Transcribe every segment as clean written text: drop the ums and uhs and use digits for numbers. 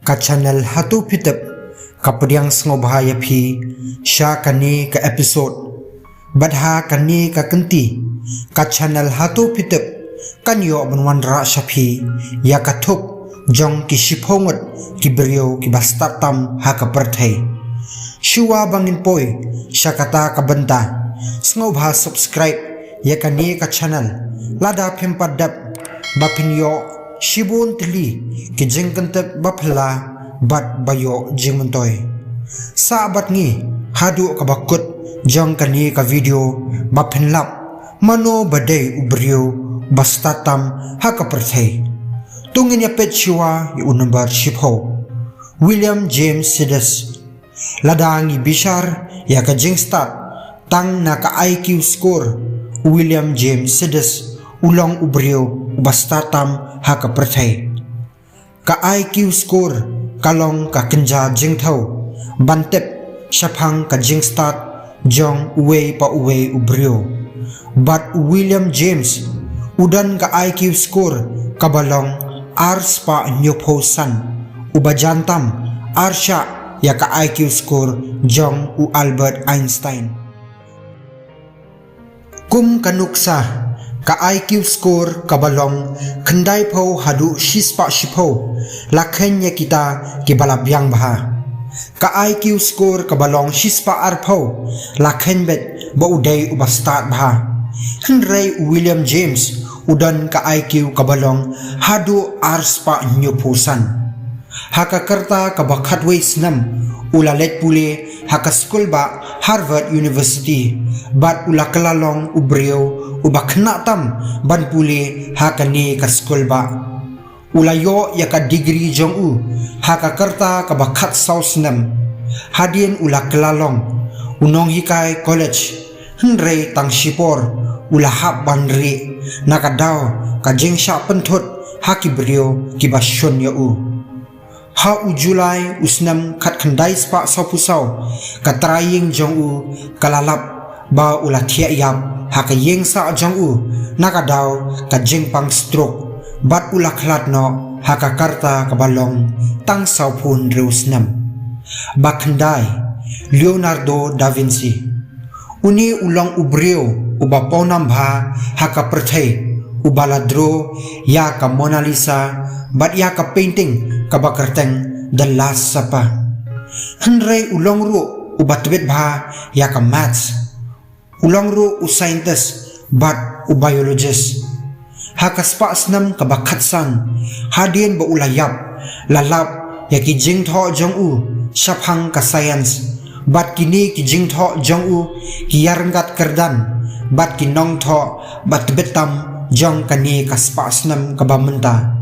ka channel hatu pitep ka pediang sngobhaya phi sha kani ka episode badha kani ka kenti ka channel hatu pitep kanyo banwan ra shapi ya kathuk jong ki shiphongot ki brio ki bastatam ha ka perthai shuwa bangin poi shakata ka banta sngobha subscribe ya kani ka channel lada phempadap bapinyo Shibun tili ki jengkentep bapla bat bayo jingmentoy sabat ngi hadu kabakut jong kani ka video baphenlap mano badai ubrio bastatam haka perthai tungin ya petchua yu number shipho William James Sidis ladangi bishar ya ka jingstat tang na ka IQ score William James Sidis ulong ubrio bastatam haka perthai ka IQ score kalong ka kenja jingthau bantep shaphang ka jingstat jong uwe pa uwe ubrio but William James udan ka IQ score kabalong ars pa nyopho san ubajantam arsha ya ka IQ score jong u Albert Einstein kum kanuksa ka IQ score kabalong kendai pau hadu shispa shipho lakhenya kita ki balabyang baha ka IQ score kabalong shispa arpho lakhen bet ba udai ubastat baha Henry William James udan ka IQ kabalong hadu arspa nyupusan haka kerta kabakhatway snam ulalet pule haka school ba Harvard University bat ulakalalong ubrio ubakna tam ban pule haka ni ka school ba ulayo ya ka degree jong u haka kerta kabakhat sausnam hadien ulakalalong unong hikai college henry tang shipor ulahap banri nakadaw ka jengsha penthut haki brio kibashon ya u ha u July usnam khat khandai spa sapusau katraying jong u kalalap ba ulathia yap haka yengsa jong u nakadaw ka jengpang stroke bat ulakhlat no haka karta kabalong tang saupun reusnam bakhandai Leonardo da Vinci uni ulang ubrio ubaponam bha haka perthai ubaladro ya ka Mona Lisa bat ya ka painting kabakarteng The Last Supper Henry ulong ru ubatbet bha ya ka maths ulong ru u scientist bat u biologist haka spa snam kabakhatsan hadien ba ulayap lalap ya ki jingtho jong u shaphang ka science bat kini ki jingtho jong u ki yarngat kerdan bat ki nongtho bat betam jong kani ka spa snam kabamenta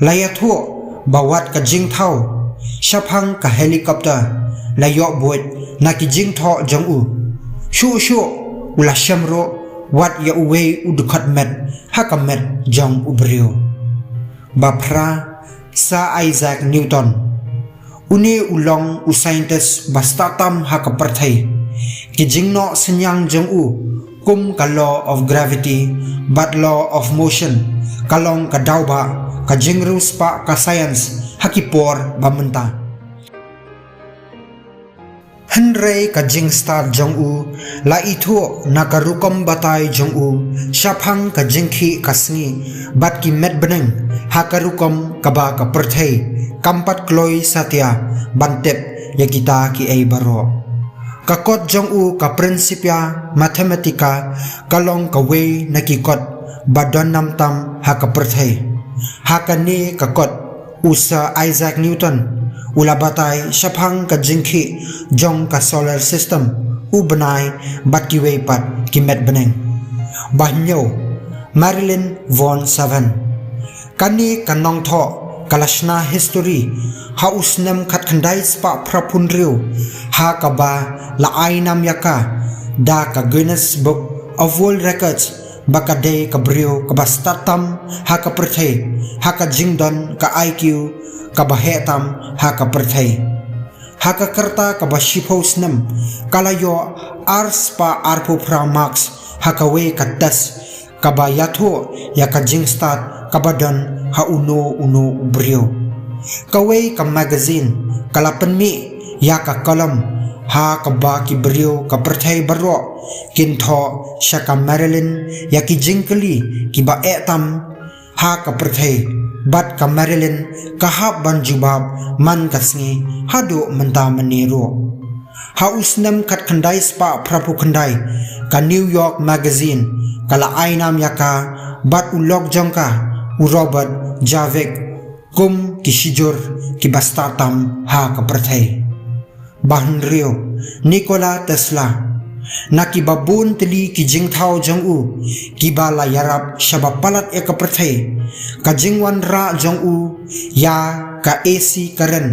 layatho bawat ka jingthau shaphang ka helicopter layo buat na ki jingtho jong u shu ula shamro wat ya uwe udukhat met hakamet jong ubrio bapra sa Isaac Newton uni ulong u scientist bastatam haka perthai ki jingno senyang jong u kum ka law of gravity but law of motion kalong ka dawba ka jingrus pa ka science hakipor bamenta Henry ka jingstar jong u la itho nakarukom batay jong u shaphang ka jingkhi kasngi bat ki met beneng hakarukom kaba ka perthai kampat kloi satya bantep yakita ki ai baro kakot jong u ka prinsipya matematika kalong ka we nakikot badon namtam haka perthai hakani kakot usa Isaac Newton ulabatay shaphang ka jingkhi jong ka solar system ubanay bat ki we pat ki met beneng bahnyo Marilyn von Savan kani kanong tho kalashna history ha usnam khat khandai spa prapunriu ha kaba la ainam yaka da ka Guinness Book of World Records bakade ka brio ka bastatam ha ka perthai ha ka jingdon ka IQ ka bahetam ha ka perthai ha ka karta ka bashipos nam kalayo ars pa arpo pra max ha ka we ka das ka bayatho ya ka jingstat kabadan ha uno brio Kawai ka magazine kala penmi ya ka kolam ha ka ba ki brio ka perthai baro kin tho sha ka Marilyn ya ki jingkali ki ba etam ha ka perthai bat ka Marilyn ka hab ban jubab man kasngi hadu menta meniro ha usnam khat khandai spa prapu khandai ka New York magazine kala ainam yaka bat ulok jongka u Robert Javek kum kisijur ki bastatam ha ka perthai bahan rio Nikola Tesla naki babun teli ki jingthau jong u ki bala yarap shaba palat e ka perthai ka jingwan ra jong u ya ka AC karen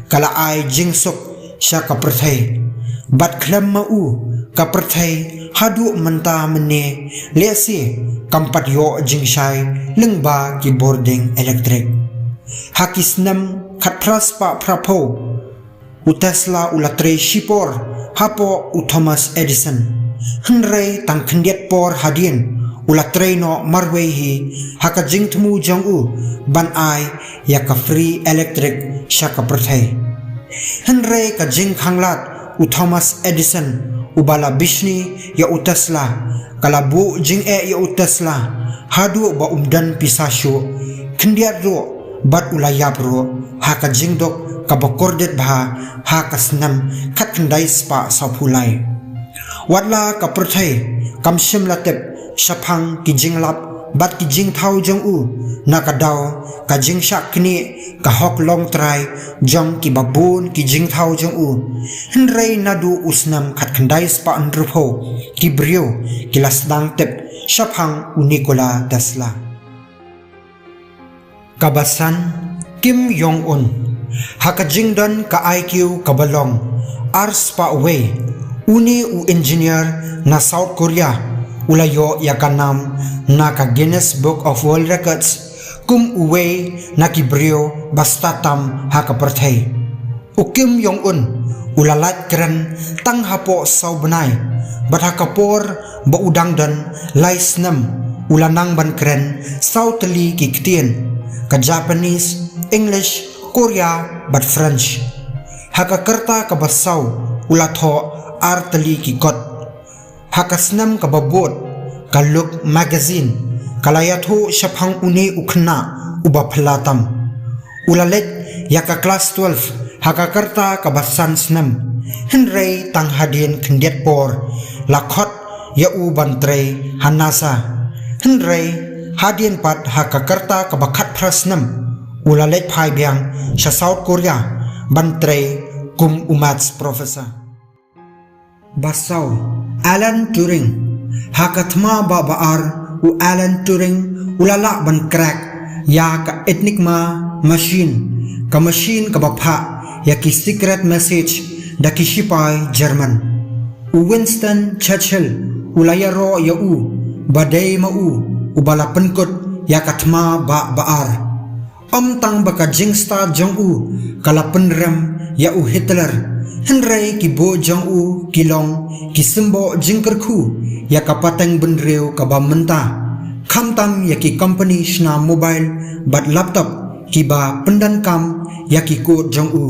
kala ai jingsuk sha ka perthai bat khlam ma u ka perthai hadu menta mene lesi kampat yo jingshai lengba ki boarding electric hakisnam khatpras pa prapo u Tesla u latre shipor hapo u Thomas Edison henrei tang khendiat por hadien u latre no marwei hi haka jingthmu jong u ban ai ya ka free electric shaka perthai henrei ka jing khanglat u Thomas Edison u bala bishni ya u Tesla kala bu jing e ya u Tesla hadu ba umdan pisasyo khendiat ro bat ulayap ro haka jingdok kabakordet bah ha kasnam khat khandai spa sapulai watla ka perthai kamshim latep shaphang ki jinglap bat ki jingthau jong u nakadaw ka jingsha kni ka hok long trai jong ki babun ki jingthau jong u henrei nadu usnam khat khandai spa andrupho ki brio ki lasdang tep shaphang u Nikola Tesla kabasan Kim Jong Un haka jingdan ka IQ kabalong ars pa away uni u engineer na South Korea ulayo yakanam na ka Guinness Book of World Records kum uwe na kibrio bastatam haka perthai u Kim Jong Un ulalat keren tang hapo sau benai bat haka por ba udang dan laisnam ulanang ban keren sau teli ki ktien ka Japanese English Korea bat French haka kerta ka basau ulatho artali ki kot haka snam ka babot ka Look magazine kalayatho shaphang uni ukhna uba phalatam ulalet yaka class 12 haka kerta ka basan snam henrei tang hadin khndiat por lakhot ya u bantre hanasa henrei hadin pat haka kerta ka bakhat prasnam ulalet phai biang sha South Korea bantre kum umats professor basau Alan Turing hakathma babaar u Alan Turing ulala ban crack ya ka enigma machine ka bapha ya ki secret message da ki sipai German u Winston Churchill ulayaro ya u badai ma u ubala penkut ya kathma baar tang baka jingsta jong u kala penrem ya u Hitler henrei ki bo jong u kilong ki sembo jingkerku ya kapateng benreu ka bamenta khamtam ya ki company shna mobile bat laptop ki ba pendan kam ya ki ko jong u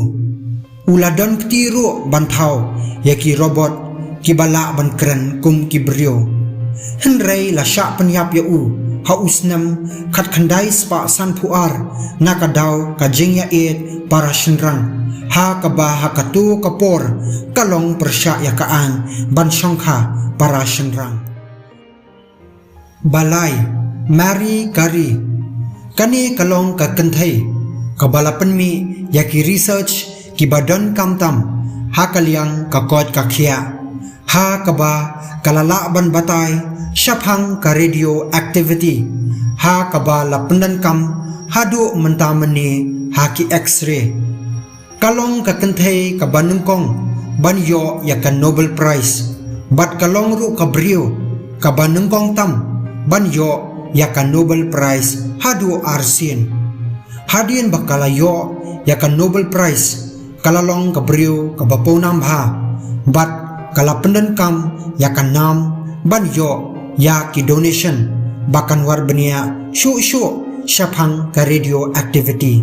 uladon ktiro banthau ya ki robot ki bala ban kren kum ki brio henrei la sha penyap ya u ha usnam khat khandai spa san phuar nakadaw ka jingya et para shinrang ha ka ba ha ka tu kapor kalong persya ya kaan ban songkha para shinrang balai Marie Curie kani kalong ka kanthai ka balapan mi ya ki research ki badon kamtam ha kaliang ka kot ka khia ha ka ba kalala ban batai shaphang ka radio activity ha kaba la pendan kam hadu mentamani ha ki x-ray kalong ka kanthai ka banungkong banyo ya ka Nobel Prize bat kalong ru ka brio ka banungkong tam banyo ya ka Nobel Prize hadu arsin hadien bakalayo ya ka Nobel Prize kalalong ka brio ka baponam ha bat kala pendan kam ya ka nam banyo ya ki donation bakan war benia shu shaphang ka radio activity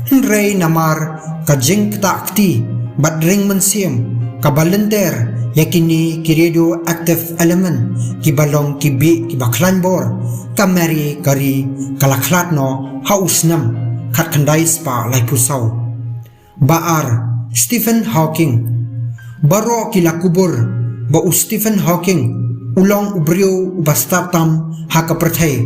Henry namar ka jing ktakti bat ring mensiam ka balenter yakini ki radioactive element ki balong ki bi ki baklan bor ka meri kari kalaklat no hausnam khat khandai spa lai pusau baar Stephen Hawking baro ki lakubur ba Stephen Hawking ulong ubrio ubastatam haka prathai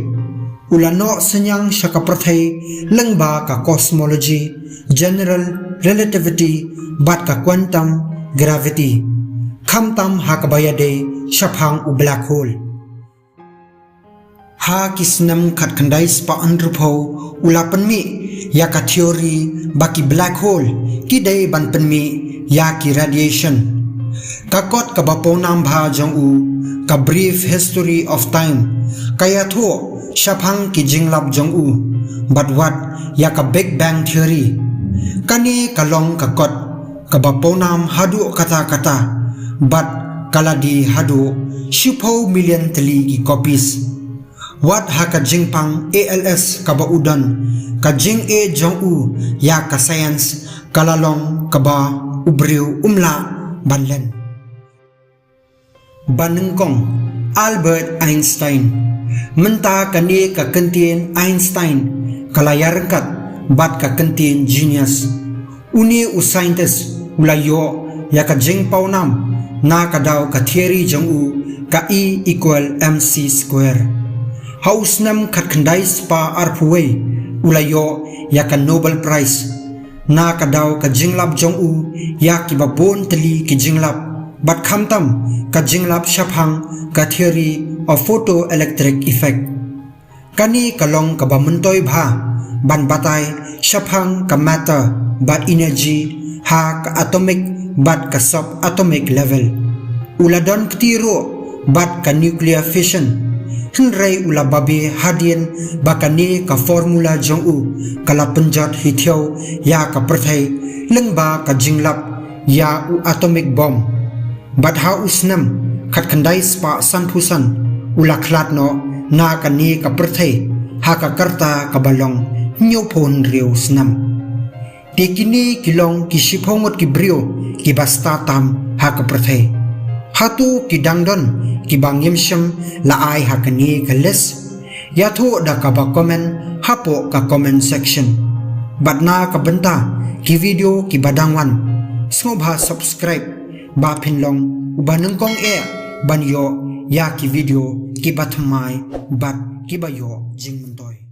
ulano senyang shaka prathai lengba ka cosmology general relativity bat ka quantum gravity khamtam hakabayade shaphang u black hole ha kisnam khat khandai spa andrupho ulapanmi ya ka theory baki black hole ki dei banpanmi ya ki radiation kakot ka baponam bha jong u ka brief history of time kaya tho shaphang ki jinglap jong u but what ya ka big bang theory kani kalong kakot ka baponam hadu kata but kaladi hadu shupho million tali ki copies what haka jingpang ALS ka ba udan ka jing e jong u ya ka science kalalong ka ba ubriu umla banlen banengkong Albert Einstein menta kani ka kentien Einstein kalayarkat bat ka kentien genius uni u scientist ulayo ya ka jingpau nam na kadaw ka theory jong u ka E equal mc square haus nam khat khandai spa arpuwei ulayo ya ka Nobel Prize na kadaw ka jinglap jong u ya ki babon tali ki jinglap bat khamtam ka jinglap shaphang ka theory of photoelectric effect kani kalong ka bamuntoy bha ban batay shaphang ka matter bat energy ha ka atomic bat ka subatomic level uladon ktiro bat ka nuclear fission henrei ula babi hadien bakani ka formula jong u kala penjat hithiau ya ka prathai lengba ka jinglap ya u atomic bomb bat ha usnam khat khandai spa sanphusan ula khlat no na kani ka prathai ha ka karta ka balong nyophon riu snam tikini kilong kisiphongot ki brio ki basta tam ha ka prathai hatu ki dangdon ki bangim sham la ai ha kani kales yatho da ka ba comment hapo ka comment section batna ka benta ki video ki badangwan smobha subscribe ba phinlong ubanengkong e banyo ya ki video ki bathmai bat ki bayo jingmuntoy